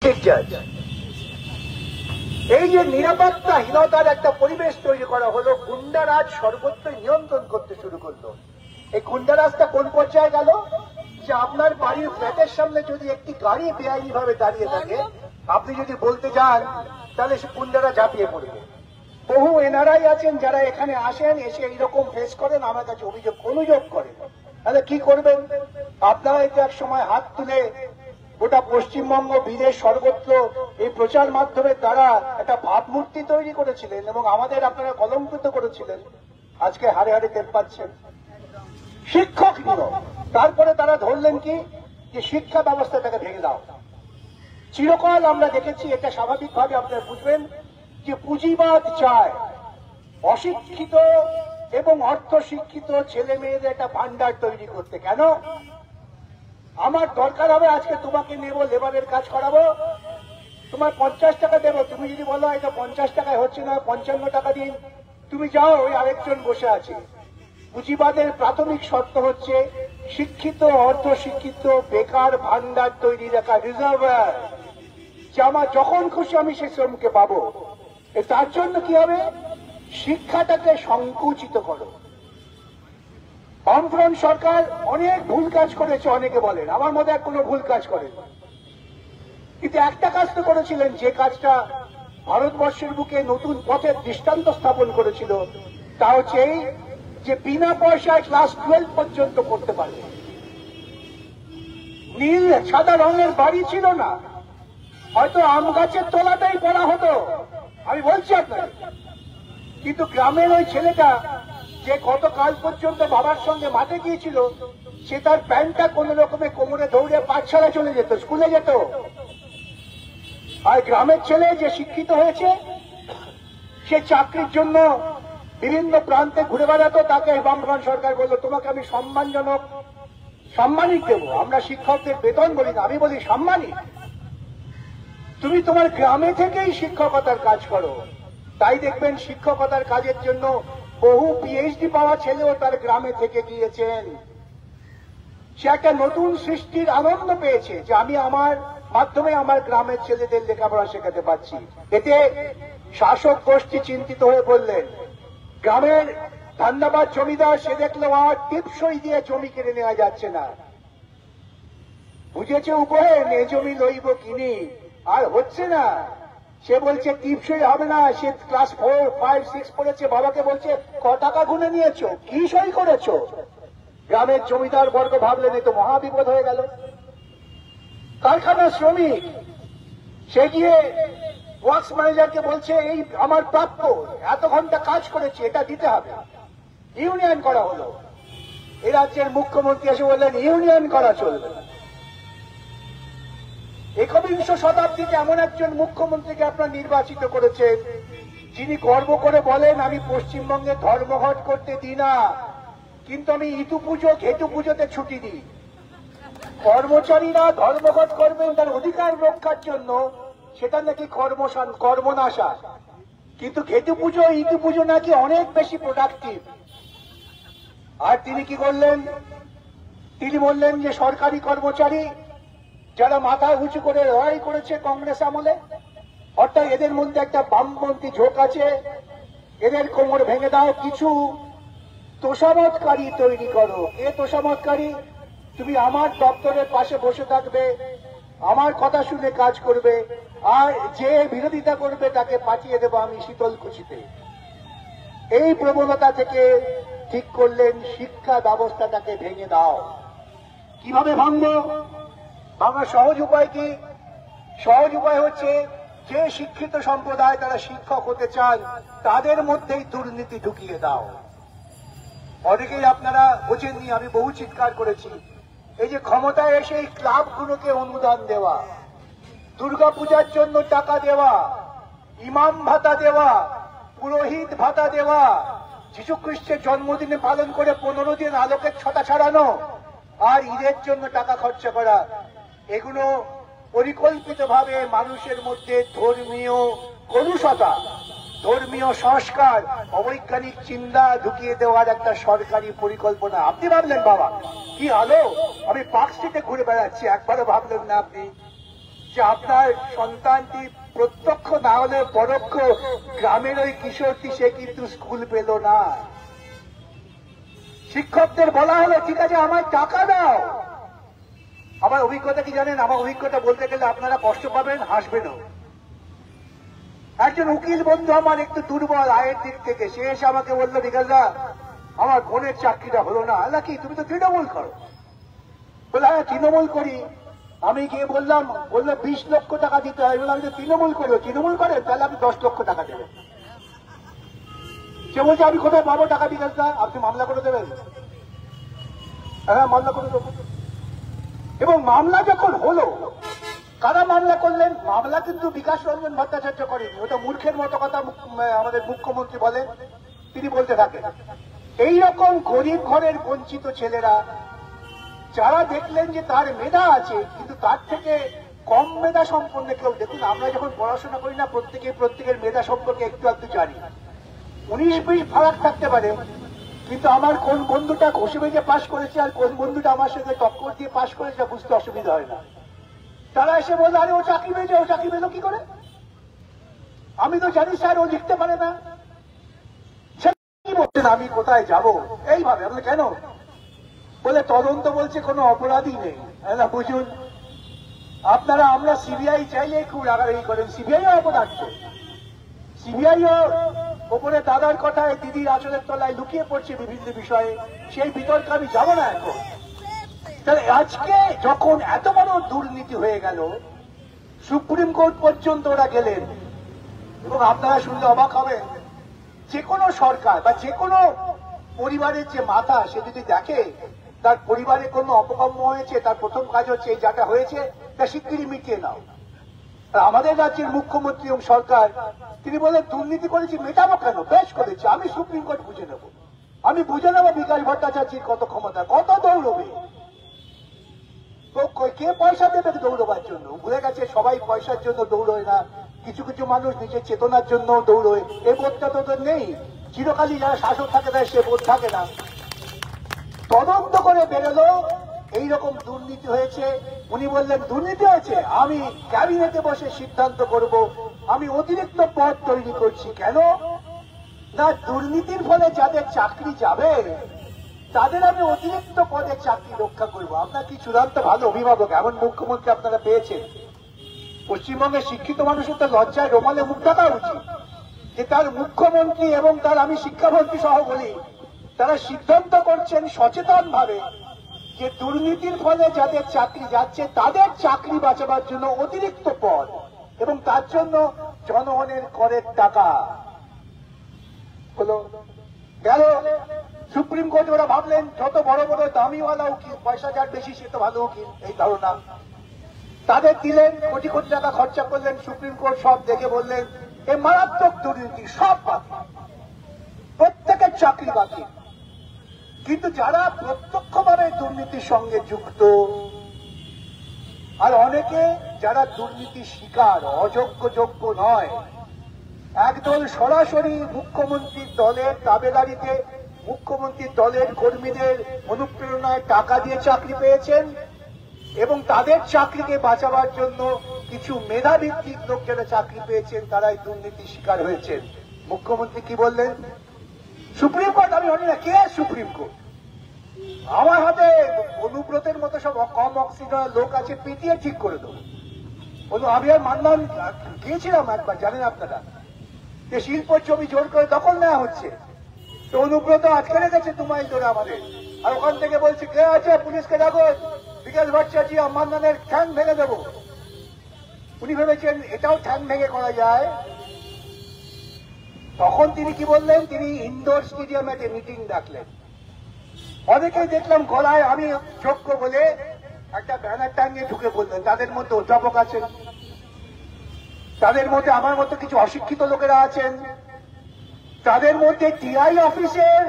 জাজ এই যে নিরাপত্তাহীনতার একটা পরিবেশ তৈরি করা হলো, গুন্ডারাজ সর্বত্র নিয়ন্ত্রণ করতে শুরু করলো। এই গুন্ডারাজটা কোন পর্যায়ে গেল যে আপনার বাড়ির ফ্ল্যাটের সামনে যদি একটি গাড়ি বেআইনি ভাবে দাঁড়িয়ে থাকে, আপনি যদি বলতে যান তাহলে সে গুন্ডারা ঝাঁপিয়ে পড়বে। বহু এনআরআই আছেন যারা এখানে আসেন, এসে এইরকম ফেস করেন, আমার কাছে অনুযোগ করেন। তাহলে কি করবেন আপনারা? এটা এক সময় হাত তুলে গোটা পশ্চিমবঙ্গ বিদেশ সর্বত্র এই প্রচার মাধ্যমের দ্বারা একটা ভাবমূর্তি তৈরি করেছিলেন এবং আমাদের আপনারা কলঙ্কিত করেছিলেন। আজকে হারে হারে টের পাচ্ছেন। শিক্ষক নিয়োগ, তারপরে তারা ধরলেন কি যে শিক্ষা ব্যবস্থাটাকে ভেঙে দাও। চিরকাল আমরা দেখেছি, এটা স্বাভাবিকভাবে আপনারা বুঝবেন যে পুঁজিবাদ চায় অশিক্ষিত এবং অর্ধশিক্ষিত ছেলে মেয়েদের একটা ভান্ডার তৈরি করতে। কেন? আমার দরকার হবে আজকে তোমাকে নেব, লেবারের কাজ করাবো, তোমার 50 টাকা দেবো। তুমি যদি বলো এটা 50 টাকায় হচ্ছে না, 55 টাকা দিন, তুমি যাও, ওই আরেকজন বসে আছে। পুঁজিবাদের প্রাথমিক শর্ত হচ্ছে শিক্ষিত অর্ধশিক্ষিত বেকার ভান্ডার তৈরি রাখা, রিজার্ভার, যে আমার যখন খুশি আমি সে শ্রমকে পাবো। তার জন্য কি হবে? শিক্ষাটাকে সংকুচিত করো। বামফ্রন্ট সরকার অনেক ভুল কাজ করেছে, অনেকে বলেন, আমার মধ্যে কোনো ভুল কাজ করেন, কিন্তু একটা কাজ তো করেছিলেন, যে কাজটা ভারতবর্ষের বুকে নতুন পথের দৃষ্টান্ত স্থাপন করেছিল, তা হচ্ছে এই যে বিনা পয়সায় ক্লাস 12 পর্যন্ত করতে পারবে। নীল সাদা রঙের বাড়ি ছিল না, হয়তো আম গাছের তলাতেই পড়া হতো, আমি বলছি আপনাকে। কিন্তু গ্রামের ওই ছেলেটা যে গতকাল পর্যন্ত বাবার সঙ্গে মাঠে গিয়েছিল, সে তার প্যান্টটা কোন রকমে কোমরে দৌড়ে পাঠশালা চলে যেত, স্কুলে যেত। আর গ্রামের ছেলে যে শিক্ষিত হয়েছে, সে চাকরির জন্য বিভিন্ন প্রান্তে ঘুরে বেড়াতো, তাকে বামফ্রন্ট সরকার বলল তোমাকে আমি সম্মানিক দেবো। আমরা শিক্ষকদের বেতন বলি না, আমি বলি সম্মানিক। তুমি তোমার গ্রামে থেকেই শিক্ষকতার কাজ করো। তাই দেখবেন শিক্ষকতার কাজের জন্য বহু পিএইচডি পাওয়া ছেলেও তার গ্রামে থেকে গিয়েছেন। সে একটা নতুন সৃষ্টির আনন্দ পেয়েছে যে আমি আমার মাধ্যমে আমার গ্রামের ছেলেদের লেখাপড়া শেখাতে পারছি। এতে শাসক গোষ্ঠী চিন্তিত হয়ে পড়লেন। গ্রামের ধান্দাবাদ জমিদার সে দেখলো আর টিপসই দিয়ে জমি কেড়ে নেওয়া যাচ্ছে না, বুঝেছে উপায়ে নে জমি লইব কিনি, আর হচ্ছে না। সে বলছে টিপসই হবে না। সে ক্লাস 4, 5, 6 পড়েছে, বাবাকে বলছে ক টাকা গুনে নিয়েছো, কি সই করেছো? গ্রামের জমিদার বর্গ ভাবলেন এ তো মহাবিপদ হয়ে গেল। কারখানার শ্রমিক সে গিয়ে ওয়ার্কস ম্যানেজারকে বলছে এই আমার প্রাপ্য, এত ঘন্টা কাজ করেছি, এটা দিতে হবে। ইউনিয়ন করা হলো। এই রাজ্যের মুখ্যমন্ত্রী এসে বললেন ইউনিয়ন করা চলবে না। একবিংশ শতাব্দীতে এমন একজন মুখ্যমন্ত্রীকে আপনারা নির্বাচিত করেছেন যিনি গর্ব করে বলেন আমি পশ্চিমবঙ্গে ধর্মঘট করতে দিই না, কিন্তু আমি ইতু পুজো ঘেটু পুজোতে ছুটি দিই। কর্মচারীরা ধর্মঘট করবেন তার অধিকার রক্ষার জন্য, সেটা নাকি কর্মনাশা। কিন্তু ঘেটু পুজো ইতু পুজো নাকি অনেক বেশি প্রোডাক্টিভ। আর তিনি কি করলেন? তিনি বললেন যে সরকারি কর্মচারী যারা মাথা উঁচু করে লড়াই করেছে কংগ্রেস আমলে, অর্থাৎ এদের মধ্যে একটা বামপন্থী ঝোঁক আছে, এদের কোমর ভেঙে দাও, কিছু তোষামতকারী তৈরি করো। এ তোষামতকারী? তুমি আমার দপ্তরের পাশে বসে থাকবে, আমার কথা শুনে কাজ করবে, আর যে বিরোধিতা করবে তাকে পাঠিয়ে দেবো আমি শীতলকুচিতে। এই প্রবণতা থেকে ঠিক করলেন শিক্ষা ব্যবস্থাটাকে ভেঙে দাও। কিভাবে ভাঙবো? ভাঙার সহজ উপায় কি? সহজ উপায় হচ্ছে যে শিক্ষিত সম্প্রদায় তারা শিক্ষক হতে চান তাদের মধ্যেই দুর্নীতি ঢুকিয়ে দাও। অনেকেই আপনারা বোঝেননি, আমি বহু চিৎকার করেছি। এই যে ক্ষমতায় এসে এই ক্লাবগুলোকে অনুদান দেওয়া, দুর্গাপূজার জন্য টাকা দেওয়া, ইমাম ভাতা দেওয়া, পুরোহিত ভাতা দেওয়া, যীশু খ্রিস্টের জন্মদিনে পালন করে 15 দিন আলোকের ছটা ছাড়ানো, আর ঈদের জন্য টাকা খরচা করা, এগুলো পরিকল্পিতভাবে মানুষের মধ্যে ধর্মীয় কলুষতা, ধর্মীয় সংস্কার, অবৈজ্ঞানিক চিন্তা ঢুকিয়ে দেওয়ার একটা সরকারি পরিকল্পনা। আপনি ভাবলেন বাবা কি আলো, আমি পার্ক স্ট্রিটে ঘুরে বেড়াচ্ছি, একবারও ভাবলেন না আপনি যে আপনার সন্তানটি প্রত্যক্ষ না হলে পরোক্ষ গ্রামের ওই কিশোরটি সে কিন্তু স্কুল পেল না। শিক্ষকদের বলা হলো ঠিক আছে আমার টাকা দাও। আমার অভিজ্ঞতা কি জানেন? আমার অভিজ্ঞতা বলতে গেলে আপনারা কষ্ট পাবেন, হাসবেনও। একজন উকিল বন্ধু আমার একটু দুর্বল আয়ের দিক থেকে, সে এসে আমাকে বললো বিকাশদা আমার বোনের চাকরিটা হলো না। আল্লাহ কি তুমি তো তৃণমূল করো? বলে হ্যাঁ তৃণমূল করি। আমি গিয়ে বললাম, বললো 20 লক্ষ টাকা দিতে হয়। বললাম যে তৃণমূল করো, তৃণমূল করে তাহলে আপনি 10 লক্ষ টাকা দেবেন। সে বলছে আমি কোথায় পাবো টাকা বিকাশদা? আপনি মামলা করে দেবেন? হ্যাঁ মামলা করে দেবো। এবং মামলা যখন হলো, কারা মামলা করলেন? মামলা কিন্তু বিকাশ রঞ্জন ভট্টাচার্য করেনি, ওটা মূর্খের মতো কথা আমাদের মুখ্যমন্ত্রী বলেন, তিনি বলতে থাকেন। এইরকম গরিব ঘরের বঞ্চিত ছেলেরা যারা দেখলেন যে তার মেধা আছে কিন্তু তার থেকে কম মেধা সম্পন্ন কেউ, দেখুন আমরা যখন পড়াশোনা করি না প্রত্যেকের মেধা সম্পর্কে একটু একটু জানি, 19-20 ফারাক থাকতে পারে, কিন্তু আমার কোন বন্ধুটা ঘষে বেজে পাশ করেছে আর কোন বন্ধুটা আমার সঙ্গে টক্কর দিয়ে পাশ করেছে বুঝতে অসুবিধা হয় না। তারা এসে বলল আরে ও চাকরি পেয়েছে, ও চাকরি পেল কি করে? আমি তো জানি স্যার ও লিখতে পারে না। কি বলছেন আমি কোথায় যাব? এইভাবে আমরা কেন? বলে তদন্ত বলছে কোনো অপরাধী নেই। বুঝুন আপনারা, আমরা সিবিআই চাইলে খুব রাগারাগি করেন, সিবিআইও অপরাধ। সিবিআইও ওপরে দাদার কথায় দিদির আঁচলের তলায় লুকিয়ে পড়ছে বিভিন্ন বিষয়ে, সেই বিতর্কে আমি যাব না এখন। তাহলে আজকে যখন এত বড় দুর্নীতি হয়ে গেল, সুপ্রিম কোর্ট পর্যন্ত ওরা গেলেন, এবং আপনারা শুনলে অবাক হবেন, যে কোনো সরকার বা যে কোনো পরিবারের যে মাথা সে যদি দেখে তার পরিবারে কোনো অপকর্ম হয়েছে, তার প্রথম কাজ হচ্ছে এই যাটা হয়েছে তা শিগগিরই মিটিয়ে নাও। আর আমাদের রাজ্যের মুখ্যমন্ত্রী এবং সরকার তিনি বলেন দুর্নীতি করেছি, মেটাবো কেন? বেশ করেছি, আমি সুপ্রিম কোর্ট বুঝে নেব, আমি বুঝে নেবো বিকাশ ভট্টাচার্যের কত ক্ষমতা, কত দৌড়বে, কে পয়সা দেবে দৌড়বার জন্য? ভুলে গেছে সবাই পয়সার জন্য দৌড়য় না, কিছু কিছু মানুষ নিজের চেতনার জন্য দৌড়য়। এই বোধটা তোদের নেই, চিরকালই যারা শাসক থাকে তাই সে বোধ থাকে না। তদন্ত করে বেরোলো এইরকম দুর্নীতি হয়েছে। উনি বললেন দুর্নীতি হয়েছে, আমি ক্যাবিনেটে বসে সিদ্ধান্ত করব, আমি অতিরিক্ত পদ তৈরি করছি। কেন না? দুর্নীতির ফলে যাদের চাকরি যাবে তাদের আমি অতিরিক্ত পদে চাকরি রক্ষা করব। আপনার কি চূড়ান্ত ভালো অভিভাবক, এমন মুখ্যমন্ত্রী আপনারা পেয়েছেন? পশ্চিমবঙ্গের শিক্ষিত মানুষের তো লজ্জায় রোমালে মুখ ঢাকা উচিত যে তার মুখ্যমন্ত্রী এবং তার, আমি শিক্ষামন্ত্রী সহ বলি, তারা সিদ্ধান্ত করছেন সচেতন ভাবে যে দুর্নীতির ফলে যাদের চাকরি যাচ্ছে তাদের চাকরি বাঁচাবার জন্য অতিরিক্ত পদ, এবং তার জন্য জনগণের করের টাকা হলো গেল সুপ্রিম কোর্টে। ওরা ভাবলেন যত বড় বড় দামিওয়ালা উকিল, পয়সা যার বেশি সে তো ভালো উকিল, এই ধারণা তাদের দিলেন, কোটি কোটি টাকা খরচা করলেন। সুপ্রিম কোর্ট সব দেখে বললেন এ মারাত্মক দুর্নীতি, সব বাতিল, প্রত্যেকের চাকরি বাতিল। কিন্তু যারা প্রত্যক্ষভাবে দুর্নীতির সঙ্গে যুক্ত আর অনেকে যারা দুর্নীতি শিকার, অযোগ্য নয়, একদল সরাসরি মুখ্যমন্ত্রীর দলের দাবেদারিতে, মুখ্যমন্ত্রীর দলের কর্মীদের অনুপ্রেরণায় টাকা দিয়ে চাকরি পেয়েছেন, এবং তাদের চাকরিকে বাঁচাবার জন্য কিছু মেধাভিত্তিক লোক যারা চাকরি পেয়েছেন তারাই দুর্নীতির শিকার হয়েছেন। মুখ্যমন্ত্রী কি বললেন? সুপ্রিম কোর্ট, আমি জানি না কে সুপ্রিম কোর্ট, আমার হাতে অনুব্রতের মতো সব কম অক্সিজেন লোক আছে, পিটিয়ে ঠিক করে দেবো। আমি আর মানলাম, গিয়েছিলাম একবার, জানেন আপনারা, যে শিল্প জমি জোর করে দখল নেওয়া হচ্ছে, তো অনুব্রত আটকে রেখেছে 2 মাইল ধরে আমাদের, আর ওখান থেকে বলছে কে আছে পুলিশকে ডাকো, বিকাশ ভট্টাচার্য মান্নানের ঠ্যাং ভেঙে দেবো। উনি ভেবেছেন এটাও ঠ্যাং ভেঙে করা যায়। তখন তিনি কি বললেন? তিনি ইনডোর স্টেডিয়ামে একটা মিটিং ডাকলেন। অনেকেই দেখলাম গলায় আমি যোগ্য বলে একটা ব্যানার টাঙিয়ে ঢুকে পড়লেন। তাদের মধ্যে অধ্যাপক আছেন, তাদের মধ্যে আমার মতো কিছু অশিক্ষিত লোকেরা আছেন, তাদের মধ্যে টিআই অফিসের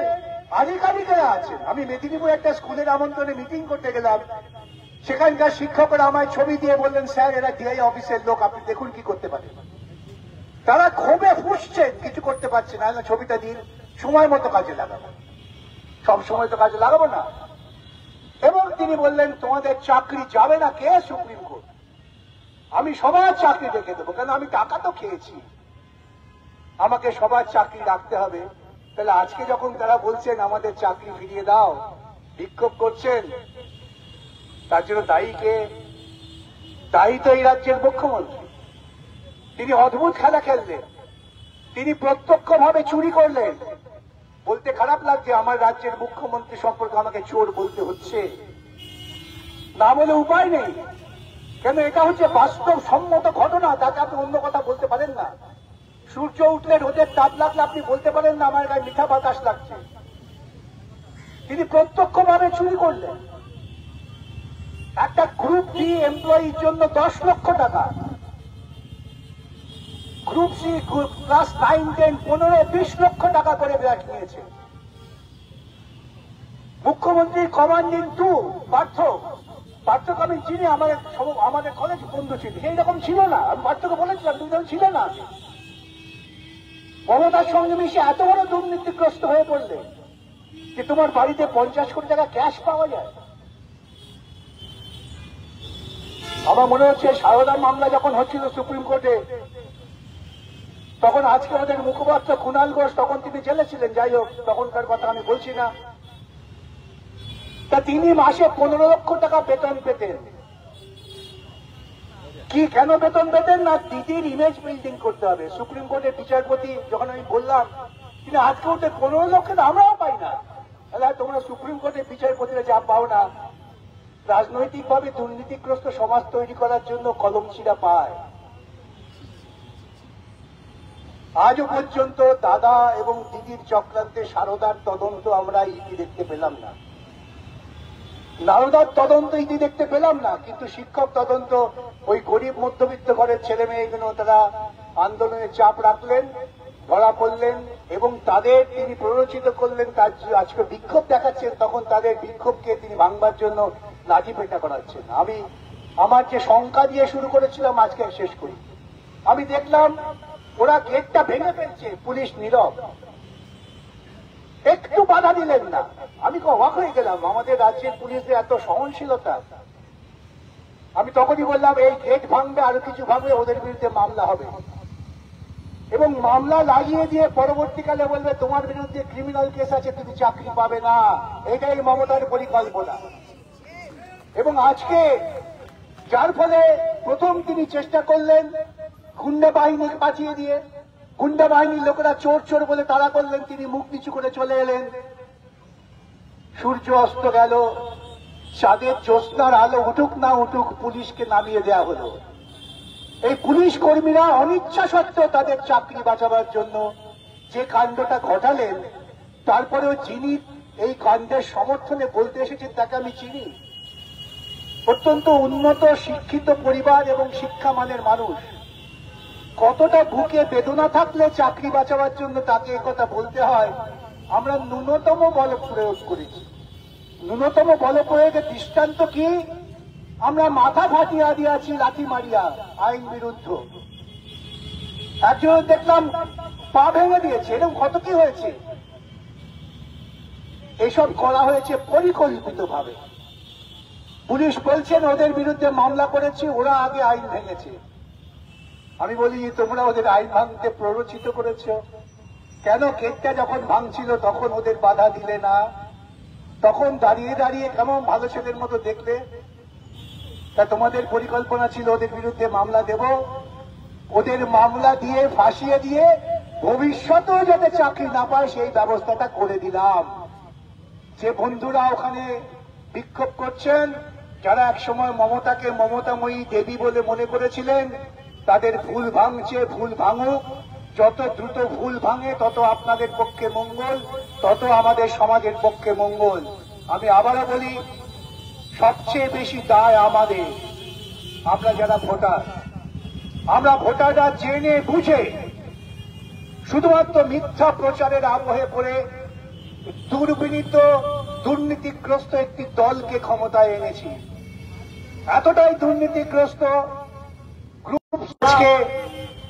আধিকারিকেরা আছেন। আমি মেদিনীপুর একটা স্কুলের আমন্ত্রণে মিটিং করতে গেলাম, সেখানকার শিক্ষকরা আমায় ছবি দিয়ে বললেন স্যার এরা টিআই অফিসের লোক, আপনি দেখুন কি করতে পারেন। তারা ক্ষোভে ফুঁসছেন, কিছু করতে পারছে না। ছবিটা দিন, সময় মতো কাজে লাগাবো, সব সময় তো কাজে লাগাবো না। এবং তিনি বললেন তোমাদের চাকরি যাবে না। কে? Supreme court. আমি সবার চাকরি রেখে দেবো, কেন আমি টাকা তো খেয়েছি, আমাকে সবার চাকরি রাখতে হবে। তাহলে আজকে যখন তারা বলছেন আমাদের চাকরি ফিরিয়ে দাও, বিক্ষোভ করছেন, তার জন্য দায়ী কে? দায়ী তো এই রাজ্যের মুখ্যমন্ত্রী। তিনি অদ্ভুত খেলা খেললেন, তিনি প্রত্যক্ষভাবে চুরি করলেন। বলতে খারাপ লাগছে, আমার রাজ্যের মুখ্যমন্ত্রী সম্পর্কে আমাকে চোর বলতে হচ্ছে, না বলে উপায় নেই। কেন এটা হচ্ছে বাস্তব সম্মত ঘটনা, তাকে আপনি অন্য কথা বলতে পারেন না। সূর্য উঠলে রোদের তাপ লাগলে আপনি বলতে পারেন না আমার গায়ে মিঠা বাতাস লাগছে। তিনি প্রত্যক্ষভাবে চুরি করলেন। একটা গ্রুপ ডি এমপ্লয়ির জন্য 10 লক্ষ টাকা, গ্রুপ সি ক্লাস 9, 10, 15, 20 লক্ষ টাকা করে বিরাট নিয়েছে। মুখ্যমন্ত্রী কমান্ডিং 2 পার্থকে আমি চিনি, আমাদের কলেজ বন্ধু ছিল, এইরকম ছিল না। আমি পার্থকে বলেছিলাম দুজন ছিল না, মমতার সঙ্গে মিশে এত বড় দুর্নীতিগ্রস্ত হয়ে পড়লে যে তোমার বাড়িতে 50 কোটি টাকা ক্যাশ পাওয়া যায়। আমার মনে হচ্ছে সারদা মামলা যখন হচ্ছিল সুপ্রিম কোর্টে, তখন আজকে ওদের মুখপাত্র কুণাল ঘোষ, তখন তিনি জেলে ছিলেন, যাই হোক তখনকার কথা আমি বলছি না, তা তিনি মাসে 15 লক্ষ টাকা বেতন পেতেন। কি কেন বেতন পেতেন? না দিদির ইমেজ বিল্ডিং করতে হবে। সুপ্রিম কোর্টের বিচারপতি যখন আমি বললাম, তিনি আজকে উঠে 15 লক্ষ আমরাও পাই না। তাহলে তোমরা সুপ্রিম কোর্টের বিচারপতিরা যা পাও না, রাজনৈতিকভাবে দুর্নীতিগ্রস্ত সমাজ তৈরি করার জন্য কলমচিরা পায়। আজও পর্যন্ত দাদা এবং দিদির চক্রান্তে সারদার তদন্ত আমরা ইতি দেখতে পেলাম না, নারদার তদন্ত ইতি দেখতে পেলাম না, কিন্তু শিক্ষক তদন্ত ওই গরিব মধ্যবিত্ত ঘরের ছেলে মেয়েগুলো তারা আন্দোলনে চাপ রাখলেন, ধরা পড়লেন এবং তাদের তিনি প্ররোচিত করলেন, তার আজকে বিক্ষোভ দেখাচ্ছেন, তখন তাদের বিক্ষোভকে তিনি ভাঙবার জন্য লাঠি পেটা করাচ্ছেন। আমি আমার যে শঙ্কা দিয়ে শুরু করেছিলাম আজকে শেষ করি। আমি দেখলাম ওরা গেটটা ভেঙে ফেলছে, পুলিশ নীরব, একটু বাধা দিলেন না। আমি অবাক হয়ে গেলাম, আমাদের রাজ্যের পুলিশের এত সহনশীলতা। আমি তখনই বললাম এই গেট ভাঙবে, আরো কিছু ভাঙবে, ওদের বিরুদ্ধে মামলা হবে এবং মামলা লাগিয়ে দিয়ে পরবর্তীকালে বলবে তোমার বিরুদ্ধে ক্রিমিনাল কেস আছে, তুমি চাকরি পাবে না। এটাই মমতার পরিকল্পনা। এবং আজকে যার ফলে প্রথম তিনি চেষ্টা করলেন গুন্ডা বাহিনী পাঠিয়ে দিয়ে, গুন্ডা বাহিনীর লোকেরা চোর চোর বলে তাড়া করলেন, তিনি মুখ নিচু করে চলে এলেন। সূর্য অস্ত গেল, চাঁদের জ্যোৎস্নার আলো উঠুক না উঠুক, পুলিশকে নামিয়ে দেওয়া হলো। এই পুলিশ কর্মীরা অনিচ্ছা সত্ত্বেও তাদের চাকরি বাঁচাবার জন্য যে কাণ্ডটা ঘটালেন, তারপরেও যিনি এই কাণ্ডের সমর্থনে বলতে এসেছেন তাকে আমি চিনি। অত্যন্ত উন্নত শিক্ষিত পরিবার এবং শিক্ষা মানের মানুষ। কতটা বুকে বেদনা থাকলে চাকরি বাঁচাবার জন্য তাকে একথা বলতে হয়। আমরা ন্যূনতম বল প্রয়োগ করেছি। ন্যূনতম বল প্রয়োগের দৃষ্টান্ত কি? আমরা মাথা ফাটিয়া দিয়াছি লাঠি মারিয়া, আইন বিরুদ্ধ। একজন দেখলাম পা ভেঙে দিয়েছে, এরকম কত কি হয়েছে। এসব করা হয়েছে পরিকল্পিতভাবে। পুলিশ বলছেন ওদের বিরুদ্ধে মামলা করেছি, ওরা আগে আইন ভেঙেছে। আমি বলি তোমরা ওদের আইন ভাঙতে প্ররোচিত করেছ কেন? গেটটা যখন ভাঙছিল তখন ওদের বাধা দিলে না? তখন দাঁড়িয়ে দাঁড়িয়ে কেমন ভালো ছেলের মতো দেখলে? তা তোমাদের পরিকল্পনা ছিল ওদের বিরুদ্ধে মামলা দেব, ওদের মামলা দিয়ে ফাঁসিয়ে দিয়ে ভবিষ্যতেও যাতে চাকরি না পায় সেই ব্যবস্থাটা করে দিলাম। যে বন্ধুরা ওখানে বিক্ষোভ করছেন, যারা একসময় মমতাকে মমতাময়ী দেবী বলে মনে করেছিলেন, তাদের ভুল ভাঙছে, ভুল ভাঙুক। যত দ্রুত ভুল ভাঙে তত আপনাদের পক্ষে মঙ্গল, তত আমাদের সমাজের পক্ষে মঙ্গল। আমি আবারও বলি, সবচেয়ে বেশি দায় আমাদের, আমরা যারা ভোটার। আমরা ভোটাররা জেনে বুঝে শুধুমাত্র মিথ্যা প্রচারের আবহে পড়ে দুর্বিনীত দুর্নীতিগ্রস্ত একটি দলকে ক্ষমতায় এনেছি। এতটাই দুর্নীতিগ্রস্ত গ্রুপকে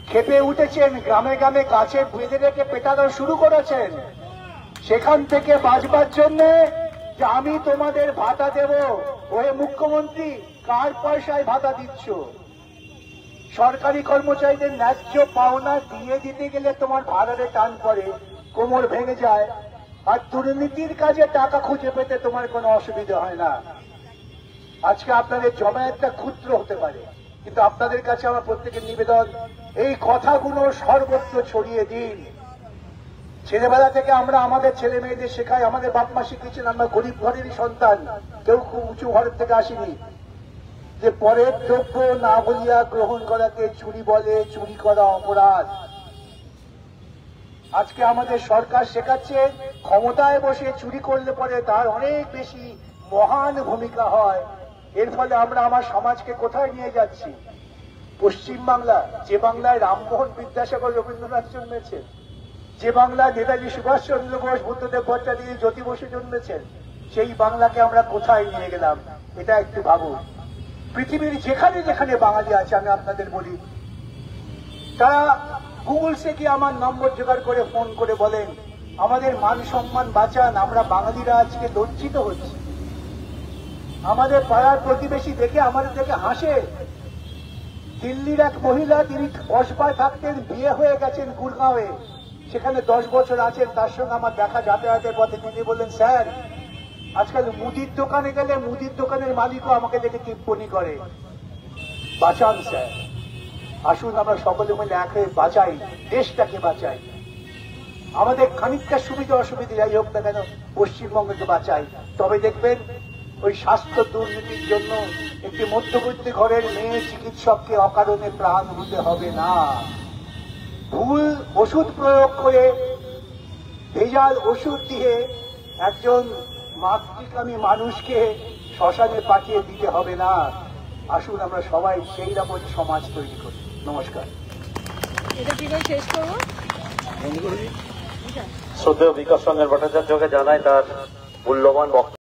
খেপে উঠেছেন, গ্রামে গ্রামে গাছে বেঁধে রেখে পেটানো শুরু করেছেন। সেখান থেকে বাঁচবার জন্য যে আমি তোমাদের ভাতা দেব, ওহে মুখ্যমন্ত্রী কার পয়সায় ভাতা দিচ্ছ? সরকারি কর্মচারীদের ন্যায্য পাওনা দিয়ে দিতে গেলে তোমার ভাড়ারে টান পড়ে, কোমর ভেঙে যায়, আর দুর্নীতির কাজে টাকা খুঁজে পেতে তোমার কোনো অসুবিধা হয় না। আজকে আপনাদের জমায়েতটা ক্ষুদ্র হতে পারে, কিন্তু আপনাদের কাছে আমার প্রত্যেকের নিবেদন, এই কথাগুলো সর্বত্র ছড়িয়ে দিন। ছেলেবেলা থেকে আমরা আমাদের ছেলে মেয়েদের শেখাই, আমাদের বাপ মা শিখিয়েছেন, আমরা গরিব ঘরেরই সন্তান, কেউ খুব উঁচু ঘরের থেকে আসিনি, যে পরের দ্রব্য না বলিয়া গ্রহণ করাকে চুরি বলে, চুরি করা অপরাধ। আজকে আমাদের সরকার শেখাচ্ছে ক্ষমতায় বসে চুরি করলে পরে তার অনেক বেশি মহান ভূমিকা হয়। এর ফলে আমরা আমার সমাজকে কোথায় নিয়ে যাচ্ছি? পশ্চিম বাংলা, যে বাংলায় রামমোহন বিদ্যাসাগর রবীন্দ্রনাথ জন্মেছেন, যে বাংলায় নেতাজি সুভাষচন্দ্র বোস, বুদ্ধদেব ভট্টাচার্য, জ্যোতি বসু জন্মেছেন, সেই বাংলাকে আমরা কোথায় নিয়ে গেলাম? এটা একটু ভাবুন। পৃথিবীর যেখানে যেখানে বাঙালি আছে, আমি আপনাদের বলি, তারা গুগলসে গিয়ে আমার নম্বর জোগাড় করে ফোন করে বলেন, আমাদের মান সম্মান বাঁচান, আমরা বাঙালিরা আজকে লজ্জিত হচ্ছি। আমাদের পাড়ার প্রতিবেশী দেখে আমাদের দেখে হাসে। দিল্লির এক মহিলা, তিনি কসবায় থাকতেন, বিয়ে হয়ে গেছেন গুরগাঁওয়ে, সেখানে 10 বছর আছেন, তার সঙ্গে আমার দেখা যাতায়াতের পথে। তিনি বললেন, স্যার, আজকাল মুদির দোকানে গেলে মুদির দোকানের মালিকও আমাকে দেখে টিপ্পনি করে। বাঁচান স্যার, আসুন আমরা সকলে মিলে এক হয়ে বাঁচাই, দেশটাকে বাঁচাই। আমাদের খানিকটা সুবিধা অসুবিধা যাই হোক না কেন, পশ্চিমবঙ্গকে বাঁচাই। তবে দেখবেন, ওই স্বাস্থ্য দুর্নীতির জন্য একটি মধ্যবিত্ত ঘরের মেয়ে চিকিৎসককে অকারণে প্রাণ দিতে হবে না। ভুল ওষুধ প্রয়োগ করে, ভেজাল ওষুধ দিয়ে একজন মাতৃকামী মানুষকে শ্মশানে পাঠিয়ে দিতে হবে না। আসুন আমরা সবাই সেই রকম সমাজ তৈরি করি। নমস্কার। এটা কি করে শেষ করবো? শ্রদ্ধেয় বিকাশ রঞ্জন ভট্টাচার্যকে জানাই তার মূল্যবান বক্তব্য।